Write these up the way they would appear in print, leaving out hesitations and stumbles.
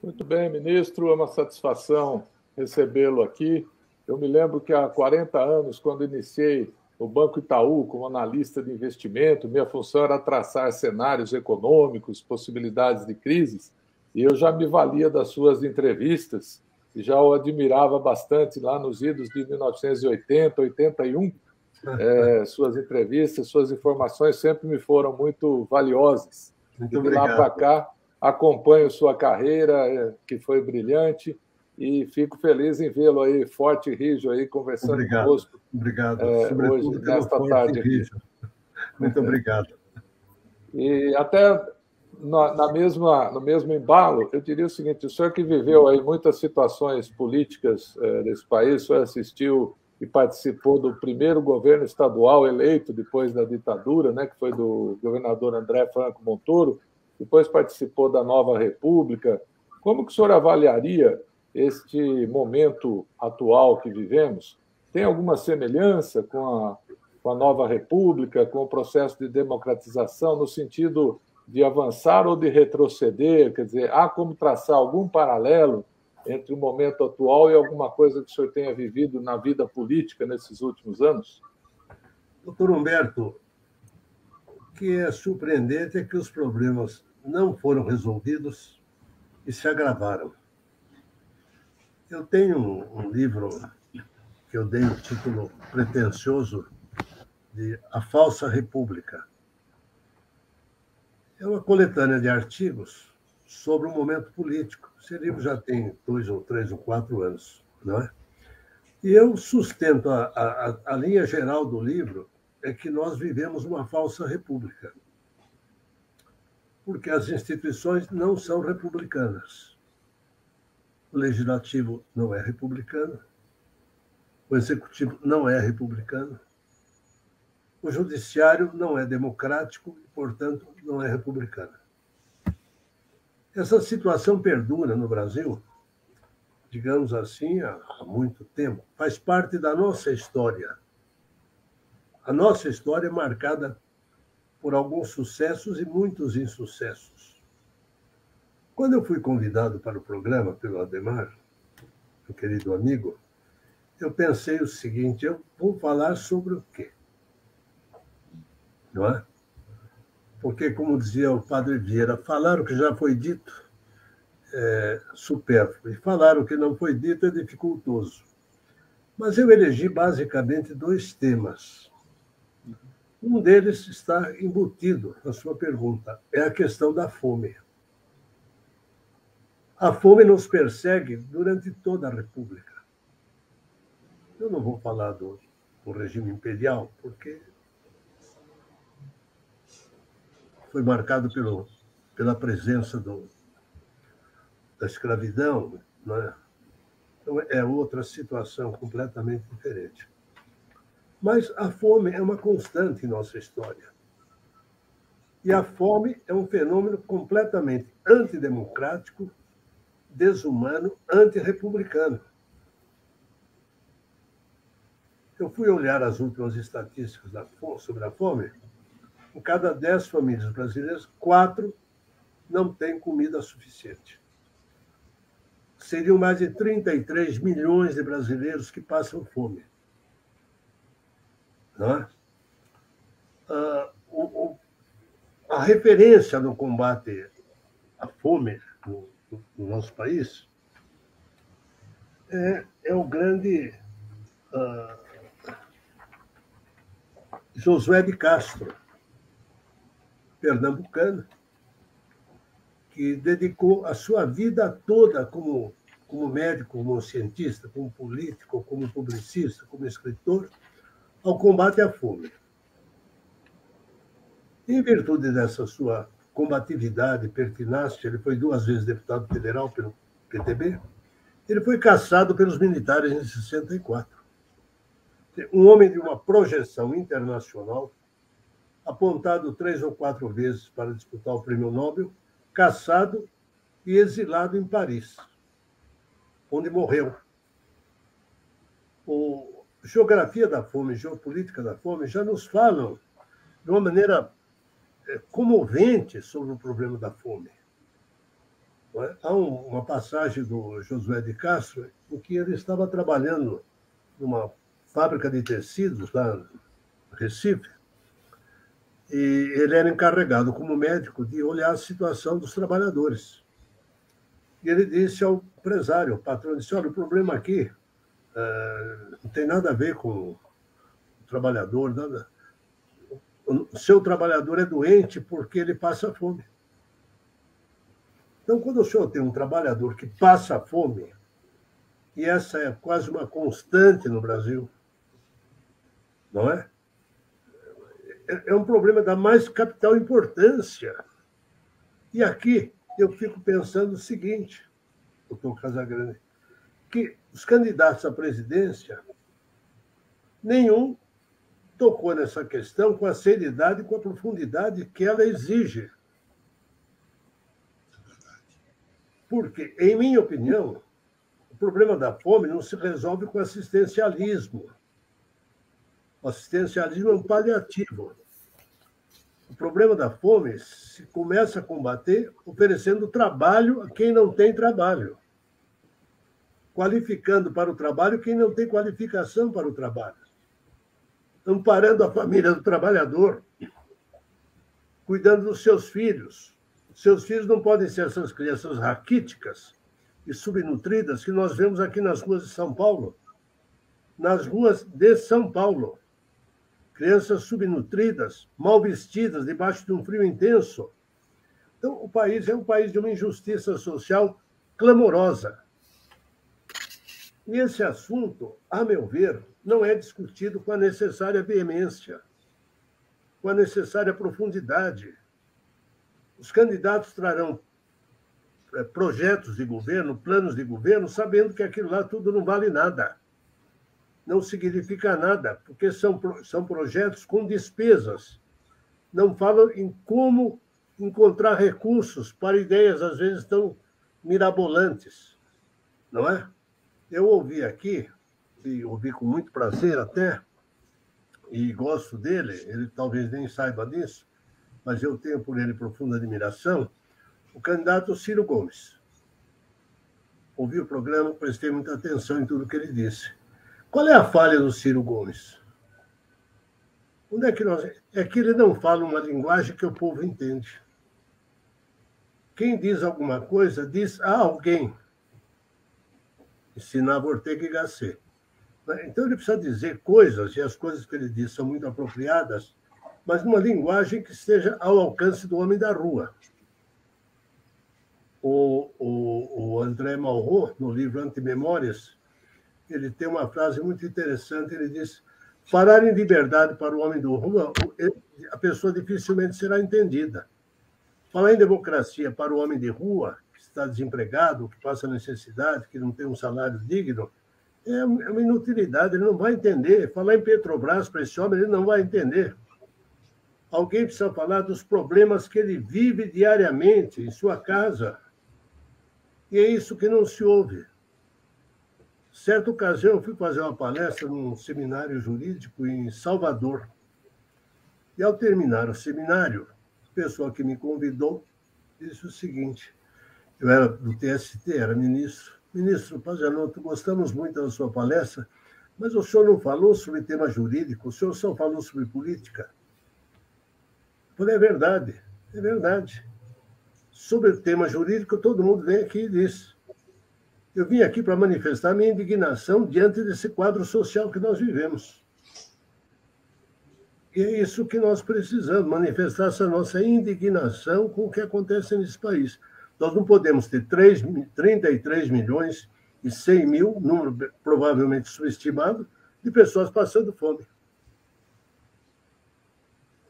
Muito bem, ministro, é uma satisfação recebê-lo aqui. Eu me lembro que há 40 anos, quando iniciei o Banco Itaú como analista de investimento, minha função era traçar cenários econômicos, possibilidades de crises, e eu já me valia das suas entrevistas e já o admirava bastante lá nos idos de 1980, 81. Suas entrevistas, suas informações sempre me foram muito valiosas. Muito E de lá para obrigado. cá, acompanho sua carreira, que foi brilhante, e fico feliz em vê-lo aí, forte e rijo, aí, conversando Obrigado. conosco Obrigado. hoje, Sobretudo pelo nesta forte tarde e aqui. rijo. Muito obrigado. E até no mesmo embalo, eu diria o seguinte: o senhor que viveu aí muitas situações políticas desse país, o senhor assistiu e participou do primeiro governo estadual eleito depois da ditadura, né, que foi do governador André Franco Montoro, depois participou da nova República. Como que o senhor avaliaria este momento atual que vivemos? Tem alguma semelhança com a nova República, com o processo de democratização, no sentido de avançar ou de retroceder? Quer dizer, há como traçar algum paralelo entre o momento atual e alguma coisa que o senhor tenha vivido na vida política nesses últimos anos? Doutor Humberto, o que é surpreendente é que os problemas não foram resolvidos e se agravaram. Eu tenho um livro que eu dei o título pretensioso de A Falsa República. É uma coletânea de artigos sobre o momento político. Esse livro já tem 2 ou 3 ou 4 anos, não é? E eu sustento a linha geral do livro é que nós vivemos uma falsa república, porque as instituições não são republicanas. O legislativo não é republicano, o executivo não é republicano, o judiciário não é democrático e, portanto, não é republicano. Essa situação perdura no Brasil, digamos assim, há muito tempo. Faz parte da nossa história. A nossa história é marcada por alguns sucessos e muitos insucessos. Quando eu fui convidado para o programa pelo Adhemar, meu querido amigo, eu pensei o seguinte: eu vou falar sobre o quê? Não é? Porque, como dizia o padre Vieira, falar o que já foi dito é supérfluo, e falar o que não foi dito é dificultoso. Mas eu elegi basicamente 2 temas. Um deles está embutido na sua pergunta, é a questão da fome. A fome nos persegue durante toda a República. Eu não vou falar do regime imperial, porque foi marcado pela presença da escravidão, né? Então, é outra situação completamente diferente. Mas a fome é uma constante em nossa história. E a fome é um fenômeno completamente antidemocrático, desumano, antirrepublicano. Eu fui olhar as últimas estatísticas sobre a fome. Em cada 10 famílias brasileiras, 4 não têm comida suficiente. Seriam mais de 33 milhões de brasileiros que passam fome. Não é? A referência no combate à fome no nosso país é o grande Josué de Castro, pernambucano, que dedicou a sua vida toda como médico, como cientista, como político, como publicista, como escritor, ao combate à fome. Em virtude dessa sua combatividade, pertinácia, ele foi 2 vezes deputado federal pelo PTB, ele foi caçado pelos militares em 64. Um homem de uma projeção internacional, apontado 3 ou 4 vezes para disputar o prêmio Nobel, caçado e exilado em Paris, onde morreu. Geografia da fome, geopolítica da fome já nos falam de uma maneira comovente sobre o problema da fome. Não é? Há uma passagem do Josué de Castro em que ele estava trabalhando numa fábrica de tecidos lá no Recife, e ele era encarregado, como médico, de olhar a situação dos trabalhadores. E ele disse ao empresário, ao patrão, disse, olha, o problema aqui não tem nada a ver com o trabalhador, nada. O seu trabalhador é doente porque ele passa fome. Então, quando o senhor tem um trabalhador que passa fome, e essa é quase uma constante no Brasil, não é? É um problema da mais capital importância. E aqui eu fico pensando o seguinte, doutor Casagrande, que os candidatos à presidência, nenhum tocou nessa questão com a seriedade e com a profundidade que ela exige. Porque, em minha opinião, o problema da fome não se resolve com assistencialismo. O assistencialismo é um paliativo. O problema da fome se começa a combater oferecendo trabalho a quem não tem trabalho, qualificando para o trabalho quem não tem qualificação para o trabalho, amparando a família do trabalhador, cuidando dos seus filhos. Seus filhos não podem ser essas crianças raquíticas e subnutridas que nós vemos aqui nas ruas de São Paulo. Nas ruas de São Paulo. Crianças subnutridas, mal vestidas, debaixo de um frio intenso. Então, o país é um país de uma injustiça social clamorosa. E esse assunto, a meu ver, não é discutido com a necessária veemência, com a necessária profundidade. Os candidatos trarão projetos de governo, planos de governo, sabendo que aquilo lá tudo não vale nada. Não significa nada, porque são projetos com despesas. Não falam em como encontrar recursos para ideias, às vezes, tão mirabolantes. Não é? Eu ouvi aqui, e ouvi com muito prazer até, e gosto dele, ele talvez nem saiba disso, mas eu tenho por ele profunda admiração, o candidato Ciro Gomes. Ouvi o programa, prestei muita atenção em tudo que ele disse. Qual é a falha do Ciro Gomes? Onde é que é que ele não fala uma linguagem que o povo entende. Quem diz alguma coisa, diz a alguém. Ensinava Ortega y Gasset. Então ele precisa dizer coisas, e as coisas que ele diz são muito apropriadas, mas numa linguagem que esteja ao alcance do homem da rua. O André Malraux, no livro Antimemórias, ele tem uma frase muito interessante, ele diz, falar em liberdade para o homem da rua, a pessoa dificilmente será entendida. Falar em democracia para o homem de rua, que está desempregado, que passa necessidade, que não tem um salário digno, é uma inutilidade, ele não vai entender. Falar em Petrobras para esse homem, ele não vai entender. Alguém precisa falar dos problemas que ele vive diariamente em sua casa. E é isso que não se ouve. Certa ocasião, eu fui fazer uma palestra num seminário jurídico em Salvador. E, ao terminar o seminário, a pessoa que me convidou disse o seguinte, eu era do TST, era ministro. Ministro Pazianotto, gostamos muito da sua palestra, mas o senhor não falou sobre tema jurídico, o senhor só falou sobre política. Eu falei, é verdade. Sobre o tema jurídico, todo mundo vem aqui e diz. Eu vim aqui para manifestar minha indignação diante desse quadro social que nós vivemos. E é isso que nós precisamos, manifestar essa nossa indignação com o que acontece nesse país. Nós não podemos ter 33 milhões e 100 mil, número provavelmente subestimado, de pessoas passando fome.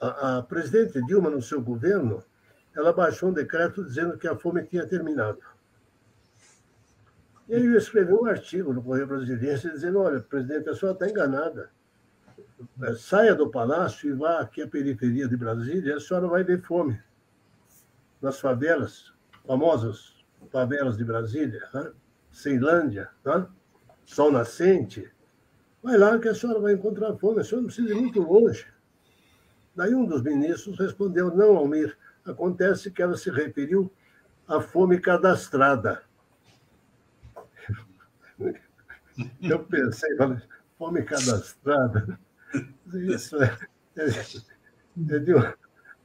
A presidente Dilma, no seu governo, ela baixou um decreto dizendo que a fome tinha terminado. E aí eu escrevi um artigo no Correio Brasiliense dizendo, olha, presidente, a senhora está enganada. Saia do palácio e vá aqui à periferia de Brasília e a senhora vai ver fome. Nas favelas, famosas favelas de Brasília, né? Ceilândia, né? Sol Nascente. Vai lá que a senhora vai encontrar fome, a senhora não precisa ir muito longe. Daí um dos ministros respondeu, não, Almir, acontece que ela se referiu a fome cadastrada. Eu pensei, falei, fome cadastrada, isso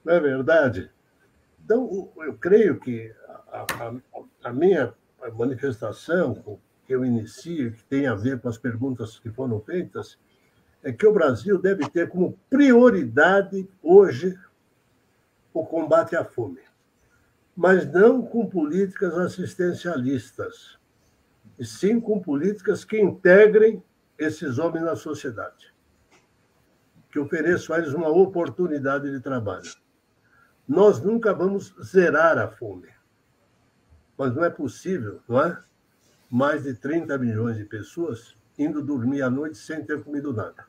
não é verdade? Então, eu creio que a minha manifestação, que eu inicio, que tem a ver com as perguntas que foram feitas, é que o Brasil deve ter como prioridade hoje o combate à fome, mas não com políticas assistencialistas, e sim com políticas que integrem esses homens na sociedade, que ofereçam a eles uma oportunidade de trabalho. Nós nunca vamos zerar a fome, mas não é possível, não é? Mais de 30 milhões de pessoas indo dormir à noite sem ter comido nada.